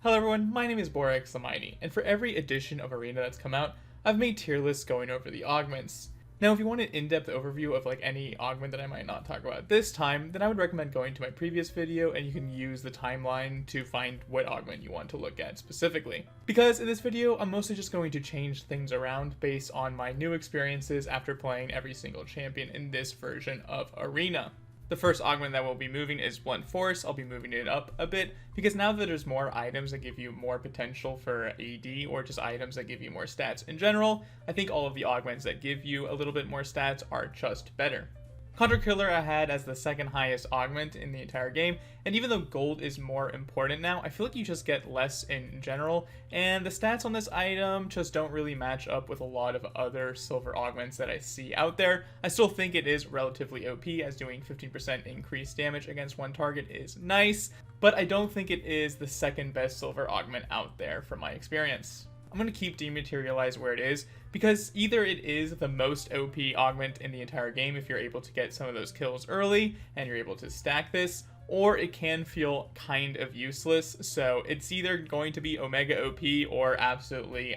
Hello everyone, my name is explaing, and for every edition of Arena that's come out, I've made tier lists going over the augments. Now if you want an in-depth overview of like any augment that I might not talk about this time, then I would recommend going to my previous video and you can use the timeline to find what augment you want to look at specifically. Because in this video, I'm mostly just going to change things around based on my new experiences after playing every single champion in this version of Arena. The first augment that we'll be moving is Blunt Force. I'll be moving it up a bit because now that there's more items that give you more potential for AD or just items that give you more stats in general, I think all of the augments that give you a little bit more stats are just better. Contra Killer I had as the second highest augment in the entire game, and even though gold is more important now, I feel like you just get less in general, and the stats on this item just don't really match up with a lot of other silver augments that I see out there. I still think it is relatively OP, as doing 15% increased damage against one target is nice, but I don't think it is the second best silver augment out there from my experience. I'm going to keep Dematerialize where it is, because either it is the most OP augment in the entire game if you're able to get some of those kills early and you're able to stack this, or it can feel kind of useless. So it's either going to be Omega OP or absolutely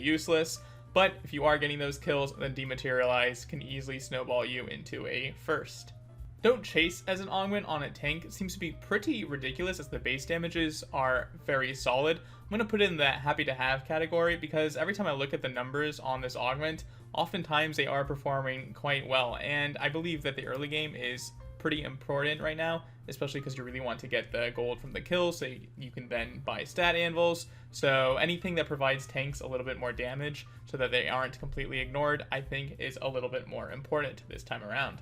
useless. But if you are getting those kills, then Dematerialize can easily snowball you into a first. Don't Chase as an augment on a tank seems to be pretty ridiculous, as the base damages are very solid. I'm going to put it in the happy to have category because every time I look at the numbers on this augment, oftentimes they are performing quite well, and I believe that the early game is pretty important right now, especially because you really want to get the gold from the kills so you can then buy stat anvils. So anything that provides tanks a little bit more damage so that they aren't completely ignored, I think is a little bit more important this time around.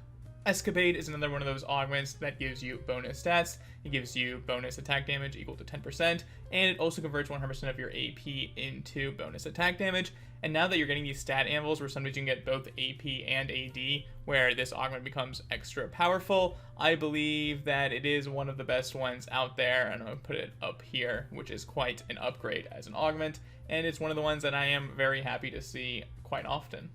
EscAPADe is another one of those augments that gives you bonus stats. It gives you bonus attack damage equal to 10%, and it also converts 100% of your AP into bonus attack damage. And now that you're getting these stat anvils where sometimes you can get both AP and AD, where this augment becomes extra powerful, I believe that it is one of the best ones out there, and I'm going to put it up here, which is quite an upgrade as an augment, and it's one of the ones that I am very happy to see quite often.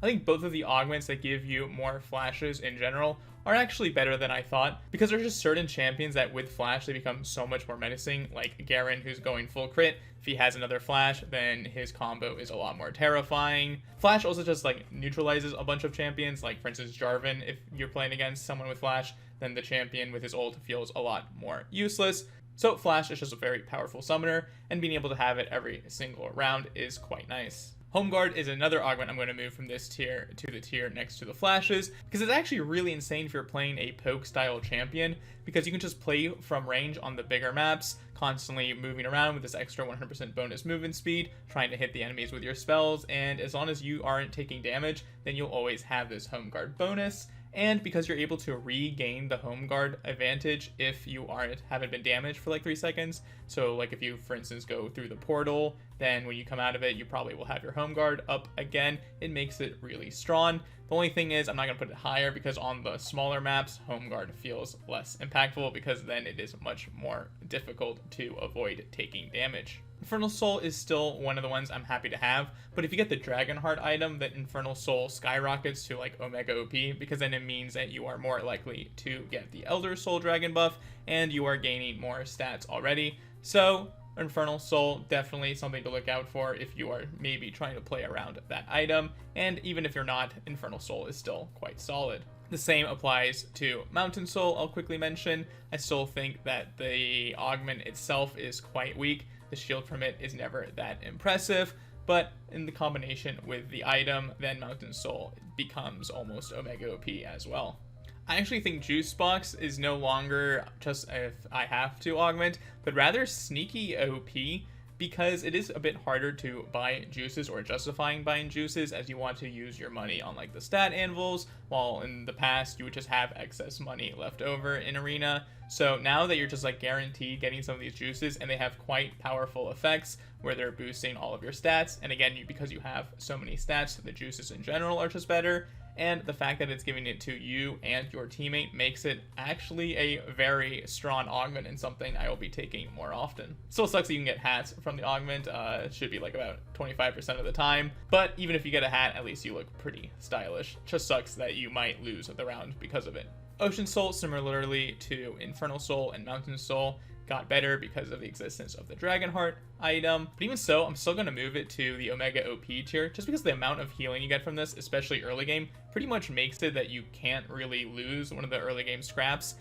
I think both of the augments that give you more flashes in general are actually better than I thought, because there's just certain champions that with flash they become so much more menacing, like Garen, who's going full crit. If he has another flash, then his combo is a lot more terrifying. Flash also just like neutralizes a bunch of champions, like for instance Jarvan. If you're playing against someone with flash, then the champion with his ult feels a lot more useless. So flash is just a very powerful summoner, and being able to have it every single round is quite nice. Homeguard is another augment I'm going to move from this tier to the tier next to the flashes, because it's actually really insane if you're playing a poke style champion, because you can just play from range on the bigger maps, constantly moving around with this extra 100% bonus movement speed, trying to hit the enemies with your spells, and as long as you aren't taking damage, then you'll always have this Homeguard bonus. And because you're able to regain the Homeguard advantage if you haven't been damaged for like 3 seconds. So like if you, for instance, go through the portal, then when you come out of it, you probably will have your Homeguard up again. It makes it really strong. The only thing is I'm not going to put it higher because on the smaller maps, Homeguard feels less impactful because then it is much more difficult to avoid taking damage. Infernal Soul is still one of the ones I'm happy to have, but if you get the Dragonheart item, then Infernal Soul skyrockets to like Omega OP, because then it means that you are more likely to get the Elder Soul Dragon buff, and you are gaining more stats already. So Infernal Soul, definitely something to look out for if you are maybe trying to play around that item, and even if you're not, Infernal Soul is still quite solid. The same applies to Mountain Soul. I'll quickly mention, I still think that the augment itself is quite weak. The shield from it is never that impressive, but in the combination with the item, then Mountain Soul becomes almost Omega OP as well. I actually think Juice Box is no longer just if I have to augment, but rather sneaky OP, because it is a bit harder to buy juices or justifying buying juices, as you want to use your money on like the stat anvils, while in the past you would just have excess money left over in Arena. So now that you're just like guaranteed getting some of these juices, and they have quite powerful effects where they're boosting all of your stats, and again, because you have so many stats, the juices in general are just better, and the fact that it's giving it to you and your teammate makes it actually a very strong augment and something I will be taking more often. Still sucks that you can get hats from the augment. It should be like about 25% of the time, but even if you get a hat, at least you look pretty stylish. Just sucks that you might lose the round because of it. Ocean Soul, similarly to Infernal Soul and Mountain Soul, got better because of the existence of the Dragonheart item. But even so, I'm still going to move it to the Omega OP tier, just because the amount of healing you get from this, especially early game, pretty much makes it that you can't really lose one of the early game scraps.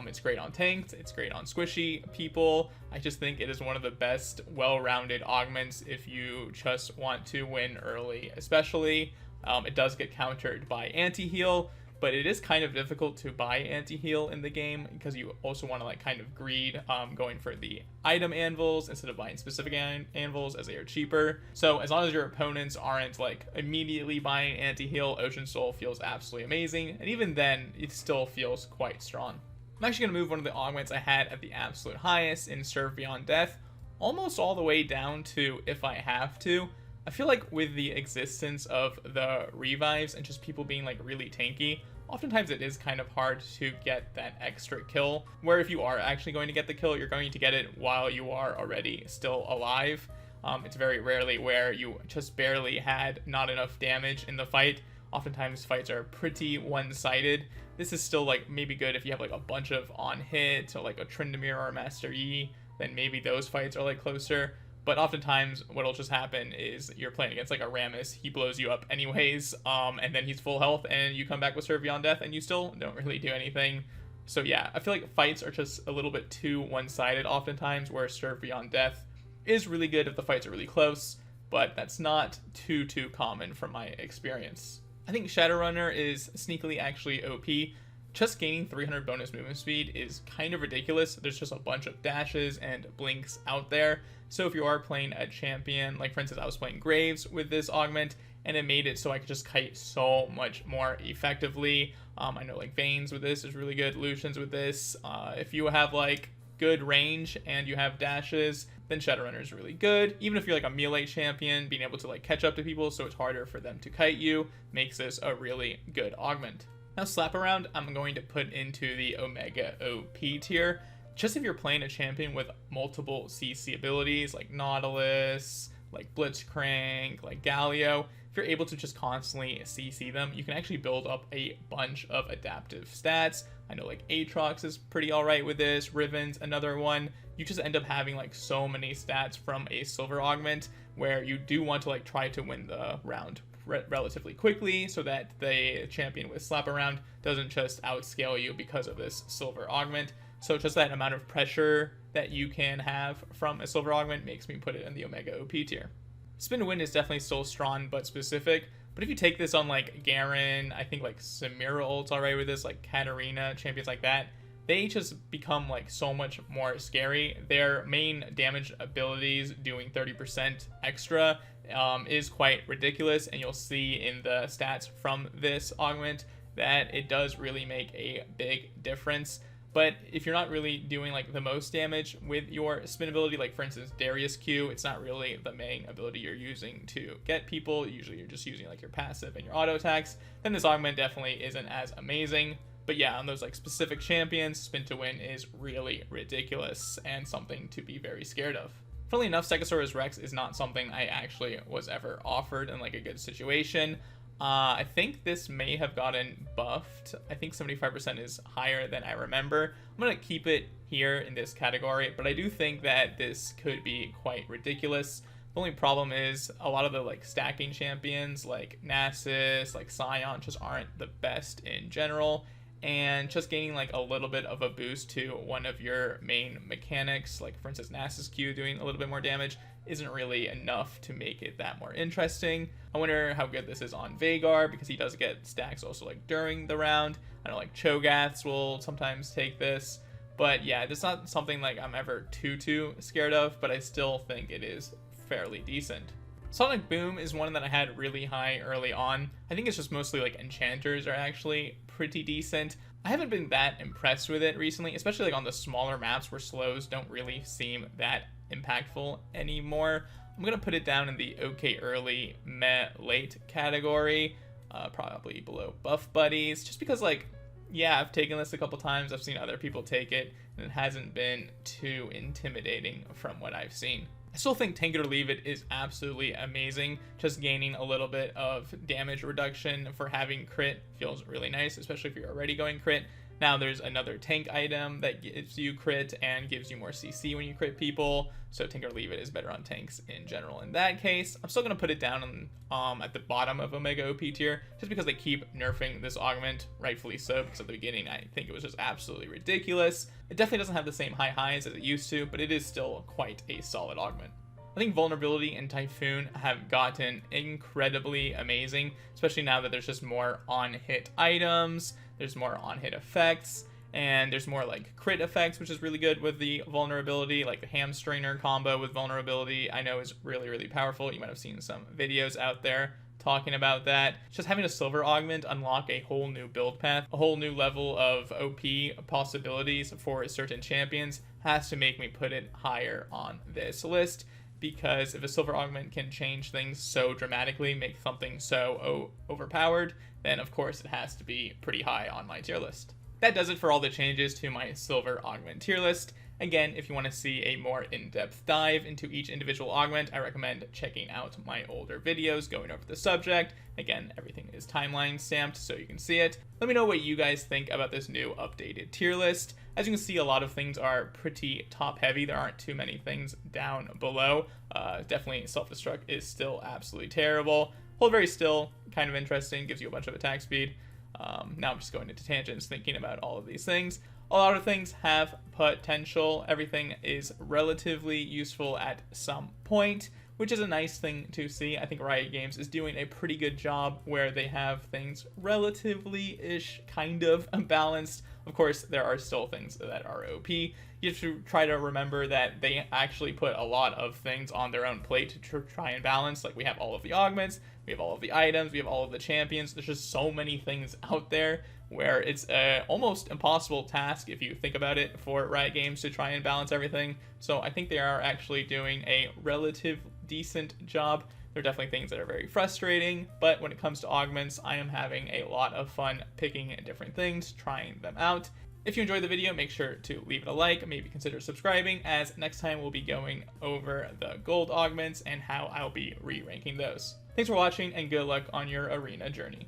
It's great on tanked, it's great on squishy people. I just think it is one of the best well-rounded augments if you just want to win early, especially. It does get countered by anti-heal, but it is kind of difficult to buy anti-heal in the game because you also want to like kind of greed going for the item anvils instead of buying specific anvils, as they are cheaper. So as long as your opponents aren't like immediately buying anti-heal, Ocean Soul feels absolutely amazing, and even then it still feels quite strong. I'm actually going to move one of the augments I had at the absolute highest in Serve Beyond Death almost all the way down to If I Have To. I feel like with the existence of the revives and just people being like really tanky, oftentimes it is kind of hard to get that extra kill, where if you are actually going to get the kill, you're going to get it while you are already still alive. It's very rarely where you just barely had not enough damage in the fight. Oftentimes fights are pretty one-sided. This is still like maybe good if you have like a bunch of on hit, or like a Tryndamere or a Master Yi, then maybe those fights are like closer. But oftentimes what'll just happen is you're playing against like a Rammus, he blows you up anyways, and then he's full health and you come back with Serve Beyond Death and you still don't really do anything. So yeah, I feel like fights are just a little bit too one-sided oftentimes, where Serve Beyond Death is really good if the fights are really close, but that's not too common from my experience. I think Shadowrunner is sneakily actually OP. Just gaining 300 bonus movement speed is kind of ridiculous. There's just a bunch of dashes and blinks out there. So if you are playing a champion, like for instance I was playing Graves with this augment, and it made it so I could just kite so much more effectively. I know like Vayne's with this is really good, Lucian's with this. If you have like good range and you have dashes, then Shadowrunner is really good. Even if you're like a melee champion, being able to like catch up to people so it's harder for them to kite you makes this a really good augment. Now Slap Around, I'm going to put into the Omega OP tier. Just if you're playing a champion with multiple CC abilities like Nautilus, like Blitzcrank, like Galio, if you're able to just constantly CC them, you can actually build up a bunch of adaptive stats. I know like Aatrox is pretty alright with this, Riven's another one. You just end up having like so many stats from a silver augment where you do want to like try to win the round relatively quickly so that the champion with Slap Around doesn't just outscale you because of this silver augment. So just that amount of pressure that you can have from a silver augment makes me put it in the Omega OP tier. Spin to Win is definitely still strong but specific, but if you take this on like Garen, I think like Samira ult's alright with this, like Katarina, champions like that, they just become like so much more scary. Their main damage abilities doing 30% extra is quite ridiculous, and you'll see in the stats from this augment that it does really make a big difference. But if you're not really doing like the most damage with your spin ability, like for instance Darius Q, it's not really the main ability you're using to get people, usually you're just using like your passive and your auto attacks, then this augment definitely isn't as amazing. But yeah, on those like specific champions, Spin to Win is really ridiculous and something to be very scared of. Funnily enough, Stackasaurus Rex is not something I actually was ever offered in like a good situation. I think this may have gotten buffed. I think 75% is higher than I remember. I'm going to keep it here in this category, but I do think that this could be quite ridiculous. The only problem is a lot of the like stacking champions like Nasus, like Scion just aren't the best in general. And just gaining like a little bit of a boost to one of your main mechanics, like for instance Nasus Q doing a little bit more damage, isn't really enough to make it that more interesting. I wonder how good this is on Vhagar, because he does get stacks also like during the round. I know like Cho'Gaths will sometimes take this, but yeah, it's not something like I'm ever too scared of, but I still think it is fairly decent. Sonic Boom is one that I had really high early on. I think it's just mostly like enchanters are actually pretty decent. I haven't been that impressed with it recently, especially like on the smaller maps where slows don't really seem that impactful anymore. I'm gonna put it down in the okay early, meh late category, probably below Buff Buddies, just because like, yeah, I've taken this a couple times, I've seen other people take it, and it hasn't been too intimidating from what I've seen. I still think Take It or Leave It is absolutely amazing. Just gaining a little bit of damage reduction for having crit feels really nice, especially if you're already going crit. Now there's another tank item that gives you crit and gives you more CC when you crit people, so Tinker Leave It is better on tanks in general in that case. I'm still going to put it down at the bottom of Omega OP tier, just because they keep nerfing this augment, rightfully so, because at the beginning I think it was just absolutely ridiculous. It definitely doesn't have the same high highs as it used to, but it is still quite a solid augment. I think Vulnerability and Typhoon have gotten incredibly amazing, especially now that there's just more on-hit items, there's more on-hit effects, and there's more like crit effects, which is really good with the Vulnerability. Like the Hamstringer combo with Vulnerability I know is really, really powerful. You might have seen some videos out there talking about that. Just having a silver augment unlock a whole new build path, a whole new level of OP possibilities for certain champions has to make me put it higher on this list. Because if a silver augment can change things so dramatically, make something so overpowered, then of course it has to be pretty high on my tier list. That does it for all the changes to my silver augment tier list. Again, if you want to see a more in-depth dive into each individual augment, I recommend checking out my older videos going over the subject. Again, everything is timeline stamped so you can see it. Let me know what you guys think about this new updated tier list. As you can see, a lot of things are pretty top heavy. There aren't too many things down below. Definitely Self-Destruct is still absolutely terrible. Hold Very Still, kind of interesting, gives you a bunch of attack speed. Now I'm just going into tangents thinking about all of these things. A lot of things have potential. Everything is relatively useful at some point, which is a nice thing to see. I think Riot Games is doing a pretty good job where they have things relatively-ish kind of balanced. Of course, there are still things that are OP. You have to try to remember that they actually put a lot of things on their own plate to try and balance. Like we have all of the augments, we have all of the items, we have all of the champions. There's just so many things out there where it's an almost impossible task, if you think about it, for Riot Games to try and balance everything. So I think they are actually doing a relative decent job. There are definitely things that are very frustrating, but when it comes to augments, I am having a lot of fun picking different things, trying them out. If you enjoyed the video, make sure to leave it a like, maybe consider subscribing, as next time we'll be going over the gold augments and how I'll be re-ranking those. Thanks for watching, and good luck on your arena journey.